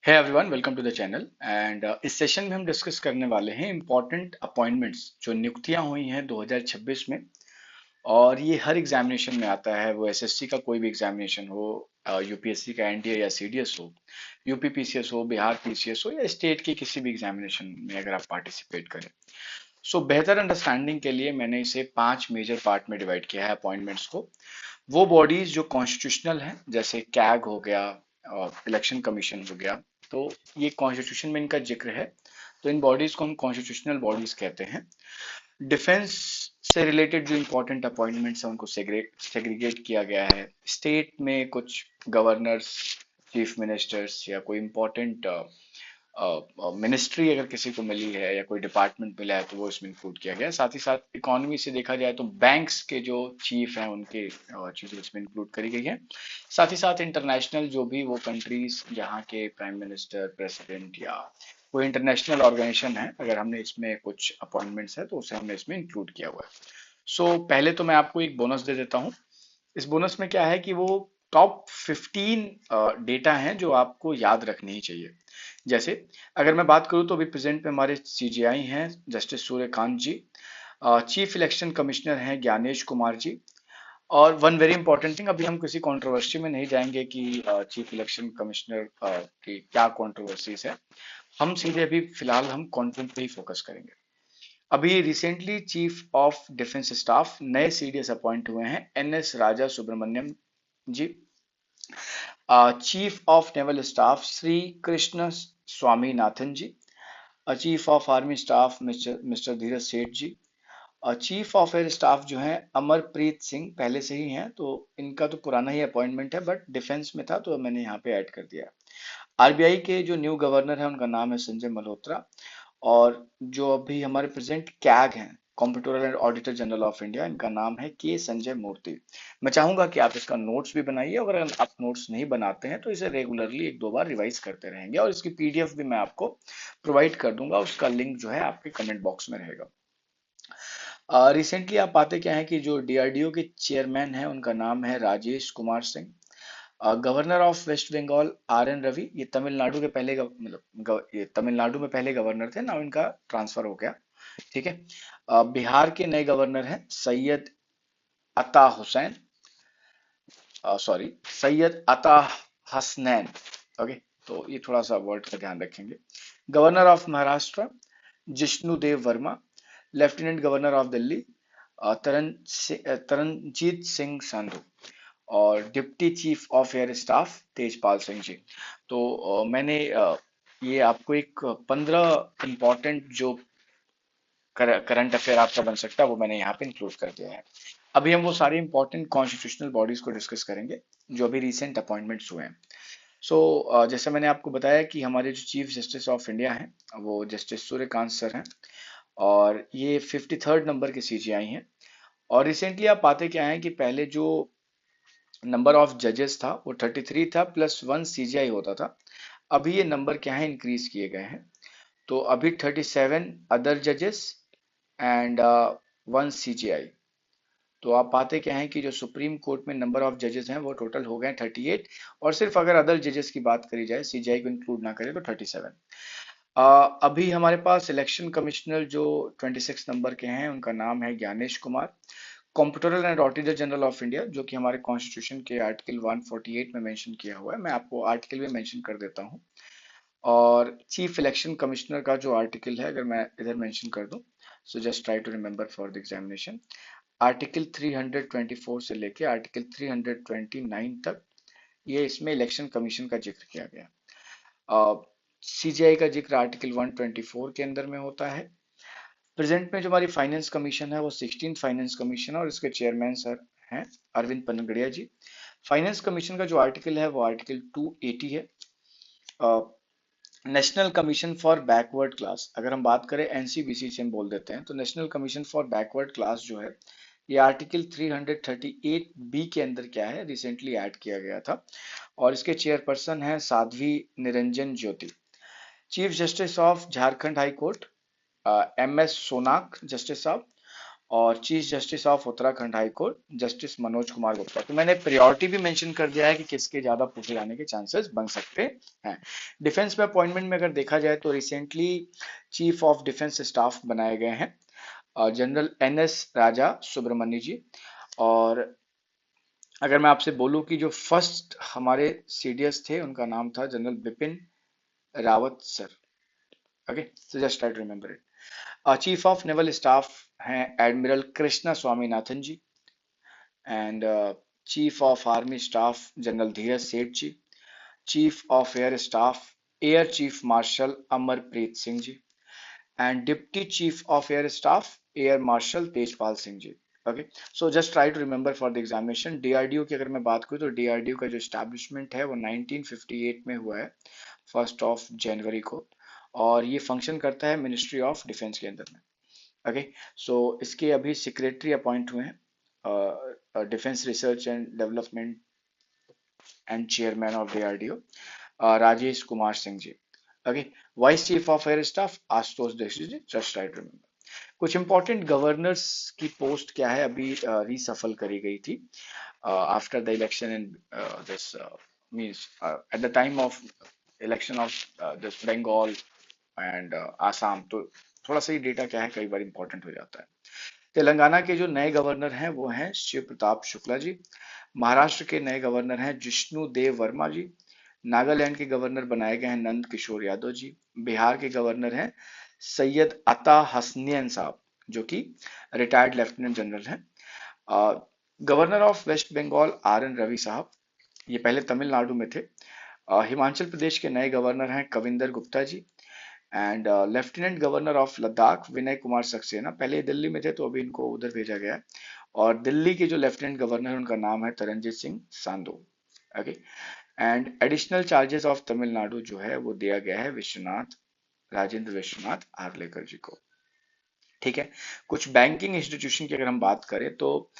है everyone, welcome to the channel. And इस session में हम डिस्कस करने वाले हैं इम्पॉर्टेंट अपॉइंटमेंट्स जो नियुक्तियां हुई हैं 2026 में। और ये हर एग्जामिनेशन में आता है, वो एसएससी का कोई भी एग्जामिनेशन हो, यूपीएससी का एनडीए या सीडीएस हो, यूपी पीसीएस हो, बिहार पीसीएस हो, या स्टेट के किसी भी एग्जामिनेशन में अगर आप पार्टिसिपेट करें। सो बेहतर अंडरस्टैंडिंग के लिए मैंने इसे 5 मेजर पार्ट में डिवाइड किया है अपॉइंटमेंट्स को। वो बॉडीज जो कॉन्स्टिट्यूशनल हैं, जैसे कैग हो गया, इलेक्शन कमीशन हो गया, तो ये कॉन्स्टिट्यूशन में इनका जिक्र है, तो इन बॉडीज को हम कॉन्स्टिट्यूशनल बॉडीज कहते हैं। डिफेंस से रिलेटेड जो इंपॉर्टेंट अपॉइंटमेंट्स हैं उनको सेग्रीगेट किया गया है। स्टेट में कुछ गवर्नर्स, चीफ मिनिस्टर्स या कोई इंपॉर्टेंट मिनिस्ट्री अगर किसी को मिली है या कोई डिपार्टमेंट मिला है तो वो इसमें इंक्लूड किया गया है। साथ ही साथ इकोनॉमी से देखा जाए तो बैंक्स के जो चीफ हैं उनके चीजें इसमें इंक्लूड करी गई हैं। साथ ही साथ इंटरनेशनल जो भी वो कंट्रीज जहाँ के प्राइम मिनिस्टर, प्रेसिडेंट या कोई इंटरनेशनल ऑर्गेनाइजेशन है, अगर हमने इसमें कुछ अपॉइंटमेंट्स है तो उसे हमने इसमें इंक्लूड किया हुआ है। पहले तो मैं आपको एक बोनस दे देता हूँ। इस बोनस में क्या है कि वो टॉप 15 डेटा हैं जो आपको याद रखने ही चाहिए। जैसे अगर मैं बात करूं तो अभी प्रेजेंट में हमारे सीजीआई हैं जस्टिस सूर्यकांत जी, चीफ इलेक्शन कमिश्नर हैं ज्ञानेश कुमार जी। और वन वेरी इंपॉर्टेंट थिंग, अभी हम किसी कंट्रोवर्सी में नहीं जाएंगे कि चीफ इलेक्शन कमिश्नर की क्या कंट्रोवर्सीज है। हम सीधे अभी फिलहाल हम कंटेंट पे ही फोकस करेंगे। अभी recently chief of defence staff नए सीडीएस अपॉइंट हुए हैं NS Raja Subramaniam ji. Chief of naval staff Shri Krishna Swaminathan ji. Chief of army staff mister mister Dhiraj Seth ji. Chief of air staff जो है अमरप्रीत सिंह, पहले से ही हैं तो इनका तो पुराना ही अपॉइंटमेंट है, बट डिफेंस में था तो मैंने यहाँ पे ऐड कर दिया। आरबीआई के जो न्यू गवर्नर है उनका नाम है संजय मल्होत्रा। और जो अभी हमारे प्रेजेंट कैग हैं, comptroller and auditor general of India, इनका नाम है के संजय मूर्ति। मैं चाहूंगा कि आप इसका नोट्स भी बनाइए, अगर आप नोट्स नहीं बनाते हैं तो इसे रेगुलरली एक दो बार रिवाइज करते रहेंगे, और इसकी पीडीएफ भी मैं आपको प्रोवाइड कर दूंगा, उसका लिंक जो है आपके कमेंट बॉक्स में रहेगा। रिसेंटली आप पाते क्या है कि जो डीआरडीओ के चेयरमैन हैं उनका नाम है Rajesh Kumar Singh. Governor of West Bengal R N Ravi, ये तमिलनाडु के पहले ये तमिलनाडु में पहले गवर्नर थे, नाउ इनका ट्रांसफर हो गया। ठीक है। बिहार के नए गवर्नर हैं सैयद अता हुसैन, सॉरी, सैयद अता हसनैन। ओके, तो ये थोड़ा सा वर्ड का ध्यान रखेंगे। Governor of Maharashtra Jishnudev Varma. Lieutenant governor of Delhi Taranjit Singh Sandhu. और deputy chief of air staff Tejpal Singh ji. तो मैंने ये आपको एक 15 इंपॉर्टेंट जो करंट अफेयर आपका बन सकता है वो मैंने यहाँ पे इंक्लूड कर दिया है। अभी हम वो सारे इंपॉर्टेंट कॉन्स्टिट्यूशनल बॉडीज को डिस्कस करेंगे जो अभी रिसेंट अपॉइंटमेंट्स हुए हैं। जैसे मैंने आपको बताया कि हमारे जो चीफ जस्टिस ऑफ इंडिया हैं वो जस्टिस सूर्यकांत सर हैं, और ये 53rd नंबर के सीजीआई हैं। और रिसेंटली आप पाते क्या है कि पहले जो नंबर ऑफ जजेस था वो 33 था, +1 सीजीआई होता था। अभी ये नंबर क्या है, इंक्रीज किए गए हैं। तो अभी 37 अदर जजेस एंड 1 सीजीआई। तो आप पाते क्या है कि जो सुप्रीम कोर्ट में नंबर ऑफ जजेस हैं वो टोटल हो गए 38। और सिर्फ अगर अदर जजेस की बात करी जाए, सीजीआई को इंक्लूड ना करें, तो 37। अभी हमारे पास इलेक्शन कमिश्नर जो 26 नंबर के हैं उनका नाम है Gyanesh Kumar. Comptroller and auditor general of India, जो कि हमारे कॉन्स्टिट्यूशन के आर्टिकल 148 में मेंशन किया हुआ है, मैं आपको आर्टिकल में मेंशन कर देता हूँ। और चीफ इलेक्शन कमिश्नर का जो आर्टिकल है, अगर मैं इधर मेंशन कर दूं, so just try to remember for the examination. Article 324 से लेके आर्टिकल 329 तक ये इसमें इलेक्शन कमीशन का जिक्र किया गया। सीजीआई का जिक्र आर्टिकल 124 के अंदर में होता है। प्रेजेंट में जो हमारी फाइनेंस कमीशन है वो 16th फाइनेंस कमीशन है, और इसके चेयरमैन सर हैं अरविंद पनगड़िया जी। फाइनेंस कमीशन का जो आर्टिकल है वो आर्टिकल 280 है। National commission for backward class, अगर हम बात करें एनसीबीसी से हम बोल देते हैं, तो national commission for backward class जो है ये आर्टिकल 338 बी के अंदर क्या है, रिसेंटली ऐड किया गया था। और इसके चेयरपर्सन है Sadhvi Niranjan Jyoti. Chief justice of Jharkhand high court M S Sonak justice साहब। और chief justice of Uttarakhand high court justice Manoj Kumar Gupta. तो मैंने प्रायोरिटी भी मेंशन कर दिया है कि किसके ज्यादा पूछे जाने के चांसेस बन सकते हैं। डिफेंस में अपॉइंटमेंट में अगर देखा जाए तो recently chief of defence staff बनाए गए हैं जनरल एन एस राजा सुब्रमण्य जी। और अगर मैं आपसे बोलूं कि जो फर्स्ट हमारे सीडीएस थे उनका नाम था general Bipin Rawat sir. Okay, so just try to remember it. Chief of naval staff हैं admiral Krishna Swaminathan ji. And chief of army staff general Dhiraj Seth ji. Chief of air staff air chief marshal Amarpreet Singh ji. And deputy chief of air staff air marshal Tejpal Singh ji. Okay, so just try to remember for the examination. DRDO की अगर मैं बात करूँ तो DRDO का जो establishment है वो 1958 में हुआ है, 1 जनवरी को। और ये फंक्शन करता है मिनिस्ट्री ऑफ डिफेंस के अंदर में। ओके, सो इसके अभी सेक्रेटरी अपॉइंट हुए हैं defence research and development and chairman of DRDO Rajesh Kumar Singh ji. Okay, vice chief of air staff Ashutosh Dixit ji. Just right remember कुछ इंपॉर्टेंट गवर्नर्स की पोस्ट क्या है, अभी रीसफल करी गई थी after the election in this means at the time of election of this Bengal and Assam. तो थोड़ा सा ही डेटा क्या है कई बार इंपॉर्टेंट हो जाता है। तेलंगाना के जो नए गवर्नर हैं वो हैं शिव प्रताप शुक्ला जी। महाराष्ट्र के नए गवर्नर हैं जिष्णु देव वर्मा जी। नागालैंड के गवर्नर बनाए गए हैं नंद किशोर यादव जी। बिहार के गवर्नर हैं सैयद अता हसनैन साहब, जो कि रिटायर्ड लेफ्टिनेंट जनरल हैं। Governor of West Bengal R N Ravi साहब, ये पहले तमिलनाडु में थे। हिमाचल प्रदेश के नए गवर्नर हैं Kavinder Gupta ji. And lieutenant governor of Ladakh Vinay Kumar Saxena, पहले दिल्ली में थे तो अभी इनको उधर भेजा गया है। और दिल्ली के जो लेफ्टिनेंट गवर्नर है उनका नाम है Taranjit Singh Sandhu. Okay, and additional charges of Tamil Nadu जो है वो दिया गया है विश्वनाथ राजेंद्र विश्वनाथ आर्लेकर जी को। ठीक है, कुछ बैंकिंग इंस्टीट्यूशन की अगर हम बात करें तो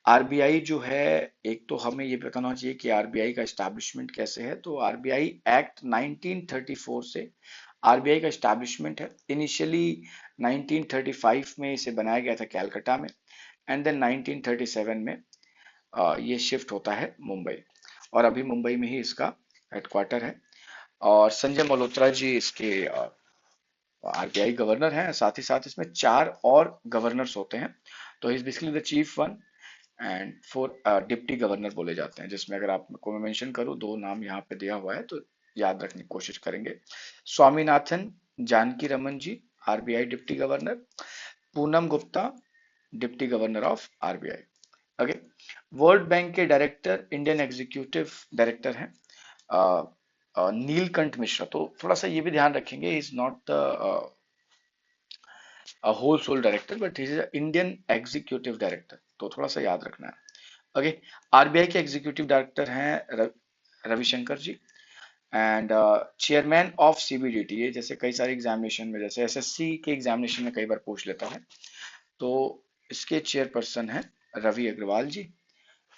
आरबीआई जो है, एक तो हमें ये पता होना चाहिए कि आरबीआई का एस्टैब्लिशमेंट कैसे है। तो आरबीआई एक्ट 1934 से आरबीआई का एस्टैब्लिशमेंट है। इनिशियली 1935 में इसे बनाया गया था कैलकाटा में, एंड देन 1937 में ये शिफ्ट होता है मुंबई, और अभी मुंबई में ही इसका हेडक्वार्टर है। और संजय मल्होत्रा जी इसके आरबीआई गवर्नर हैं। साथ ही साथ इसमें 4 और गवर्नर्स होते हैं। तो is basically the chief one and 4 deputy governor बोले जाते हैं, जिसमें अगर आपको मैं मेंशन करूं 2 नाम यहाँ पे दिया हुआ है तो याद रखने की कोशिश करेंगे। Swaminathan Janaki Raman ji RBI deputy governor. Poonam Gupta deputy governor of RBI. Okay, world bank के डायरेक्टर इंडियन एग्जीक्यूटिव डायरेक्टर हैं नीलकंठ मिश्रा। तो थोड़ा सा ये भी ध्यान रखेंगे, is not the whole sole director but is Indian executive director, तो थोड़ा सा याद रखना है। ओके, आरबीआई के एग्जीक्यूटिव डायरेक्टर हैं Ravishankar ji. And chairman of CBDT, ये जैसे कई सारे एग्जामिनेशन में, जैसे एसएससी के एग्जामिनेशन में कई बार पूछ लेता है, तो इसके चेयरपर्सन है रवि अग्रवाल जी।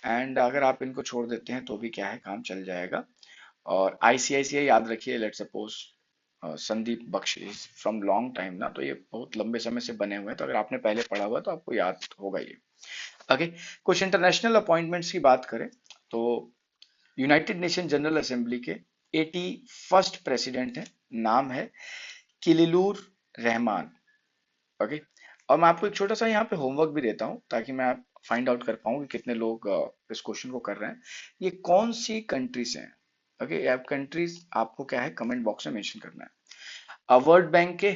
एंड अगर आप इनको छोड़ देते हैं तो भी क्या है, काम चल जाएगा। और आईसीआईसीआई याद रखिए, let suppose Sandeep Bakshi from long time ना, तो ये बहुत लंबे समय से बने हुए हैं, तो अगर आपने पहले पढ़ा हुआ तो आपको याद होगा ये। ओके, कुछ इंटरनेशनल अपॉइंटमेंट्स की बात करें तो यूनाइटेड नेशन जनरल असेंबली के 81st प्रेसिडेंट हैं, नाम है किलिलूर रहमान। ओके, और मैं आपको एक छोटा सा यहाँ पे होमवर्क भी देता हूँ ताकि मैं आप फाइंड आउट कर पाऊँ कि कितने लोग इस क्वेश्चन को कर रहे हैं। ये कौन सी कंट्रीज हैं? ओके, आप कंट्रीज आपको क्या है कमेंट बॉक्स में मेंशन करना है। वर्ल्ड बैंक के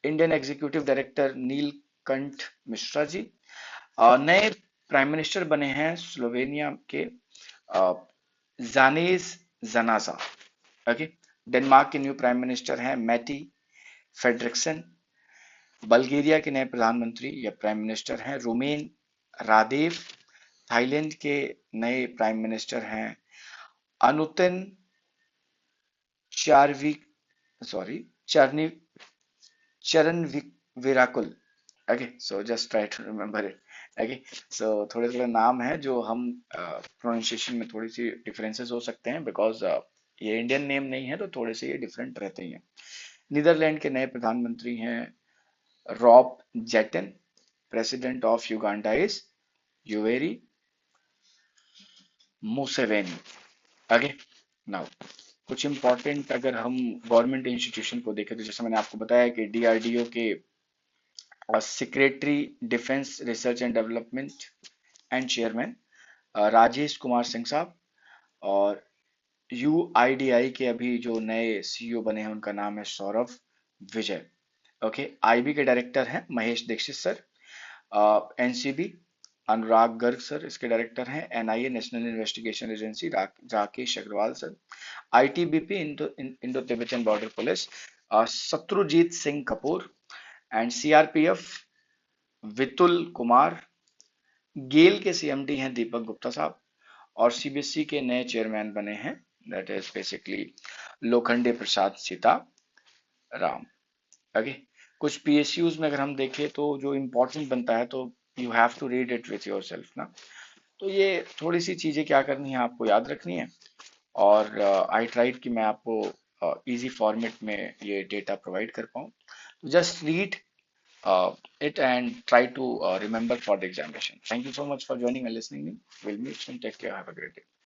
Indian executive director Neelkanth Mishra ji. नए प्राइम मिनिस्टर बने हैं स्लोवेनिया के जानेज जनाजा। ओके, डेनमार्क के न्यू प्राइम मिनिस्टर हैं मैटी फेडरिक्सन। बल्गेरिया के नए प्रधानमंत्री या प्राइम मिनिस्टर हैं रोमेन रादेव। थाईलैंड के नए प्राइम मिनिस्टर हैं अनुतिन चारविक सॉरी चरनी Charnvirakul. Okay, so just try to remember it. Okay, so थोड़े थोड़े नाम हैं जो हम प्रोनाउंसिएशन में थोड़ी सी डिफरेंसेस हो सकते हैं, बिकॉज ये इंडियन नेम नहीं है तो थोड़े से ये डिफरेंट रहते ही हैं। नीदरलैंड के नए प्रधानमंत्री हैं Rob Jetten. President of Uganda is Yoweri Museveni. आगे नाउ कुछ इंपॉर्टेंट अगर हम गवर्नमेंट इंस्टीट्यूशन को देखें तो जैसे मैंने आपको बताया कि डीआरडीओ के secretary defence research and development and chairman Rajesh Kumar Singh साहब। और यूआईडीआई के अभी जो नए सीईओ बने हैं उनका नाम है सौरभ विजय। ओके, आईबी के डायरेक्टर हैं Mahesh Dixit sir. NCB Anurag Garg sir इसके डायरेक्टर हैं। NIA national investigation agency Rakesh Agrawal sir. ITBP Indo Tibetan border police Shatrujeet Singh Kapoor. And CRPF Vitul Kumar. GAIL के सीएमडी हैं दीपक गुप्ता साहब। और सीबीएसई के नए चेयरमैन बने हैं that is basically Lokhande Prasad Sita Ram. Okay, कुछ पीएसयूज में अगर हम देखें तो जो इम्पोर्टेंट बनता है तो you have to read it with yourself ना। तो ये थोड़ी सी चीजें क्या करनी है आपको याद रखनी है। और आई ट्राइड कि मैं आपको इजी फॉर्मेट में ये डेटा प्रोवाइड कर पाऊँ। तो just read it and try to remember for the examination. Thank you so much for joining and listening me. We'll meet soon. Take care. Have a great day.